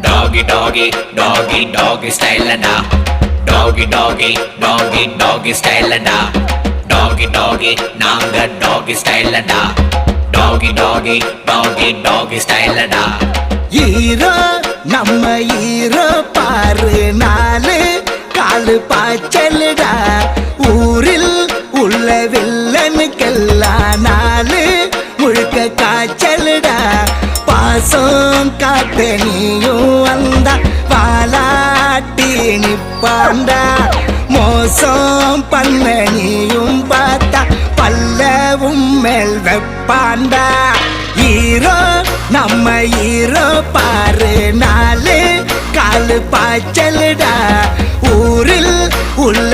Doggy, doggy, doggy style da. Doggy, doggy, doggy, doggy style da. Doggy, doggy, naanga doggy style da. Doggy, doggy, doggy, doggy style da. ஈரோ நம்ம ஈரோ பாரு நாலு காலு பாய்ச்சலுடா ஊரில் உள்ள வில்லனுக்கெல்லாம் நாலு முழுக்க காய்ச்சலுடா பாசம் காத்த நீயும் வந்தா வாலாட்டி நிப்பாண்டா மோசம் பண்ண நீயும் பார்த்தா பல்லவும் மேல் வெப்பாண்டா ஈரோ நம்ம ஈரோ பாரு நாலு காலு பாய்ச்சலுடா ஊரில் உள்ள